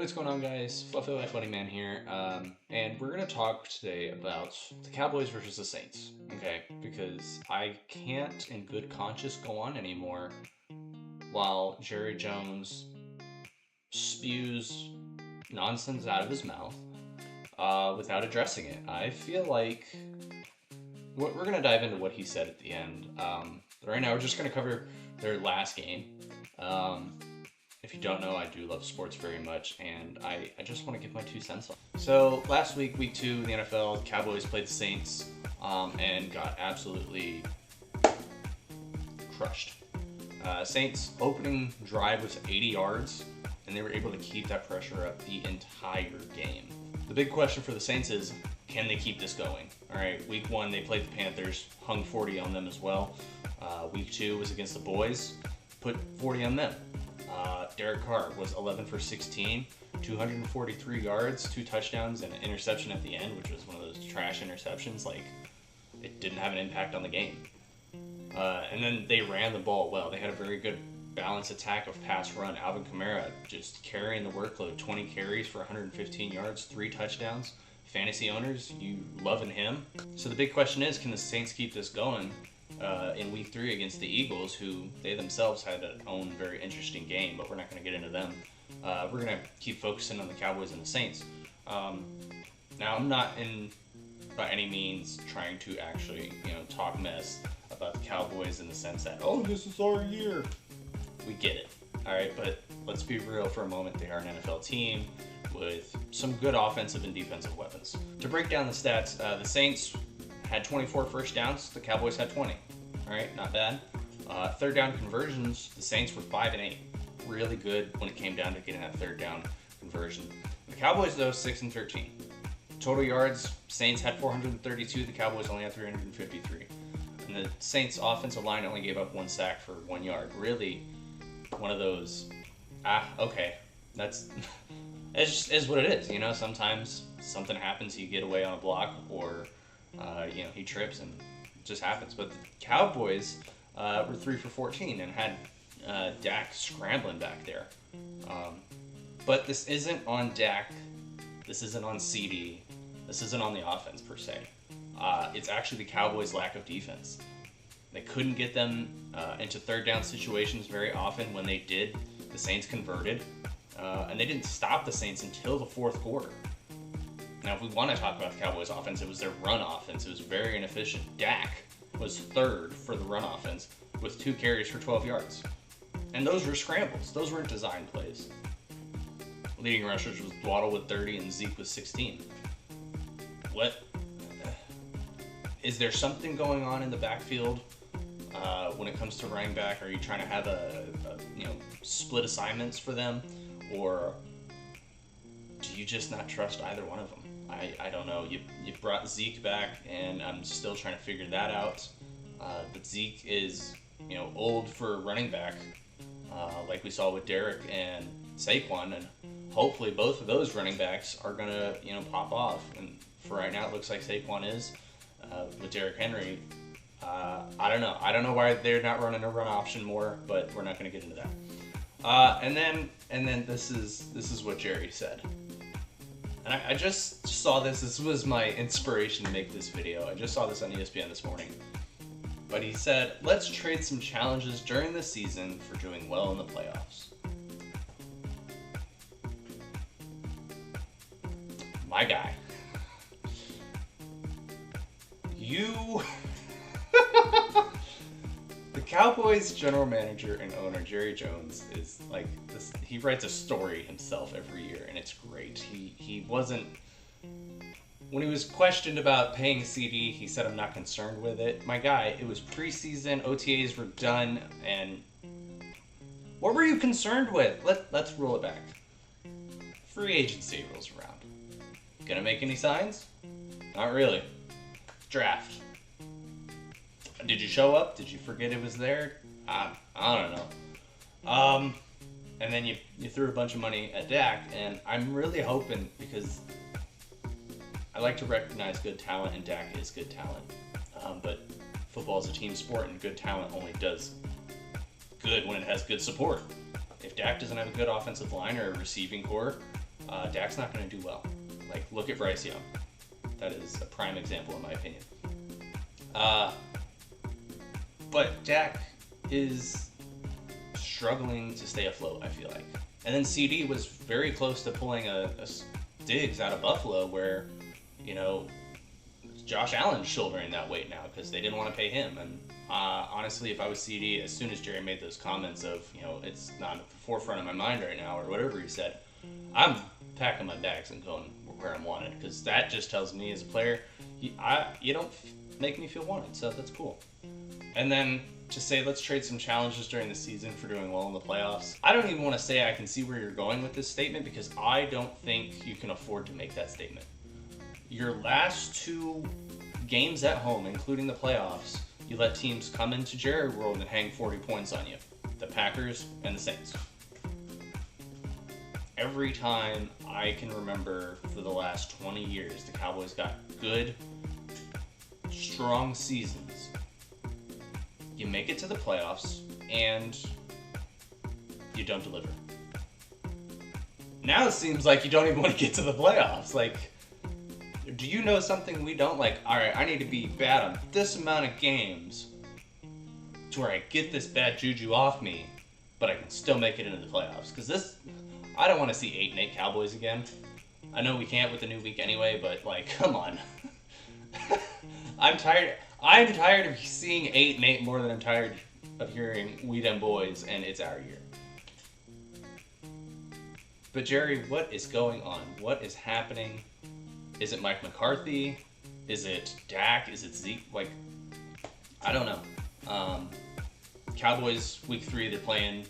what's going on, guys? Fluffy Life Funny Man here, and we're gonna talk today about the Cowboys versus the Saints. Okay, because I can't, in good conscience, go on anymore while Jerry Jones spews nonsense out of his mouth without addressing it. I feel like we're gonna dive into what he said at the end. Right now, we're just gonna cover their last game. If you don't know, I do love sports very much, and I just want to give my 2 cents on it. So last week, week 2 in the NFL, the Cowboys played the Saints and got absolutely crushed. Saints opening drive was 80 yards, and they were able to keep that pressure up the entire game. The big question for the Saints is, can they keep this going? All right, week 1, they played the Panthers, hung 40 on them as well. Week 2 was against the Boys, put 40 on them. Derek Carr was 11 for 16, 243 yards, 2 touchdowns, and an interception at the end, which was one of those trash interceptions. Like, it didn't have an impact on the game. And then they ran the ball well. They had a very good balanced attack of pass run. Alvin Kamara just carrying the workload, 20 carries for 115 yards, 3 touchdowns. Fantasy owners, you loving him. So the big question is, can the Saints keep this going in week 3 against the Eagles, who they themselves had their own very interesting game, but we're not going to get into them. We're going to keep focusing on the Cowboys and the Saints. Now, I'm not by any means trying to actually, talk mess about the Cowboys in the sense that, oh, this is our year. We get it, all right? But let's be real for a moment. They are an NFL team with some good offensive and defensive weapons. To break down the stats, the Saints had 24 first downs. The Cowboys had 20. All right, not bad. Third down conversions, the Saints were 5 and 8. Really good when it came down to getting that third down conversion. The Cowboys, though, 6 and 13. Total yards, Saints had 432. The Cowboys only had 353. And the Saints' offensive line only gave up 1 sack for 1 yard. Really, one of those. Okay, that's it just is what it is. Sometimes something happens, you get away on a block, or he trips and it just happens. But the Cowboys were 3 for 14 and had Dak scrambling back there. But this isn't on Dak. This isn't on CD. This isn't on the offense per se. It's actually the Cowboys' lack of defense. They couldn't get them into third down situations very often. When they did, the Saints converted. And they didn't stop the Saints until the 4th quarter. Now, if we want to talk about the Cowboys' offense, it was their run offense. It was very inefficient. Dak was 3rd for the run offense with 2 carries for 12 yards. And those were scrambles. Those weren't design plays. Leading rushers was Waddle with 30 and Zeke with 16. What? Is there something going on in the backfield when it comes to running back? Are you trying to have a split assignments for them? Or do you just not trust either one of them? I don't know. You brought Zeke back, and I'm still trying to figure that out. But Zeke is, old for running back, like we saw with Derek and Saquon, and hopefully both of those running backs are gonna, pop off. And for right now, it looks like Saquon is. With Derrick Henry, I don't know. I don't know why they're not running a run option more, but we're not gonna get into that. And then this is what Jerry said. And I just saw this. This was my inspiration to make this video. I just saw this on ESPN this morning. But he said, let's trade some challenges during the season for doing well in the playoffs. My guy. The Cowboys general manager and owner, Jerry Jones, is like this. He writes a story himself every year, and it's great. He wasn't, when he was questioned about paying CD, he said, I'm not concerned with it. My guy, it was preseason, OTAs were done, and what were you concerned with? Let's roll it back. Free agency rolls around. Gonna make any signs? Not really. Draft. Did you show up? Did you forget it was there? I don't know. And then you threw a bunch of money at Dak, and I'm really hoping, because I like to recognize good talent, and Dak is good talent. But football is a team sport, and good talent only does good when it has good support. If Dak doesn't have a good offensive line or a receiving core, Dak's not going to do well. Like, look at Bryce Young. That is a prime example, in my opinion. But Dak is struggling to stay afloat, I feel like. And then CD was very close to pulling a Diggs out of Buffalo where, you know, Josh Allen's shouldering that weight now because they didn't want to pay him. And honestly, if I was CD, as soon as Jerry made those comments of, you know, it's not at the forefront of my mind right now or whatever he said, I'm packing my bags and going where I'm wanted because that just tells me as a player, you don't make me feel wanted, so that's cool. And then to say let's trade some challenges during the season for doing well in the playoffs. I don't even want to say I can see where you're going with this statement because I don't think you can afford to make that statement. Your last 2 games at home, including the playoffs, you let teams come into Jerry World and hang 40 points on you. The Packers and the Saints. Every time I can remember for the last 20 years, the Cowboys got good, strong seasons. You make it to the playoffs, and you don't deliver. Now it seems like you don't even want to get to the playoffs. Like, do you know something we don't? Like, all right, I need to be bad on this amount of games to where I get this bad juju off me, but I can still make it into the playoffs. Because this, I don't want to see 8-8 Cowboys again. I know we can't with the new week anyway, but, like, come on. I'm tired of seeing 8-8 more than I'm tired of hearing we them boys and it's our year. But Jerry, what is going on? What is happening? Is it Mike McCarthy? Is it Dak? Is it Zeke? Like, I don't know. Cowboys week 3, they're playing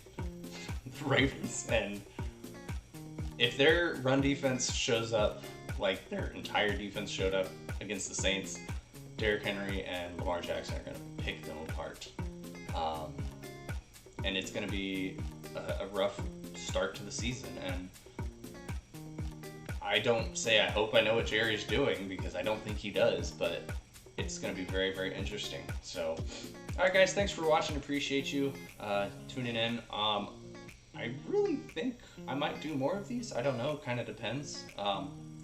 the Ravens, and if their run defense shows up like their entire defense showed up against the Saints, Derrick Henry and Lamar Jackson are going to pick them apart. And it's going to be a rough start to the season. And I don't say I hope I know what Jerry's doing because I don't think he does, but it's going to be very, very interesting. So, all right, guys, thanks for watching. Appreciate you tuning in. I really think I might do more of these. I don't know. It kind of depends.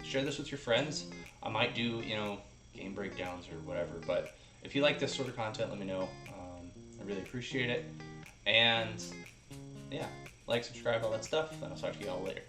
Share this with your friends. I might do, you know, game breakdowns or whatever, but if you like this sort of content, let me know. I really appreciate it. And yeah, like, subscribe, all that stuff, and I'll talk to you all later.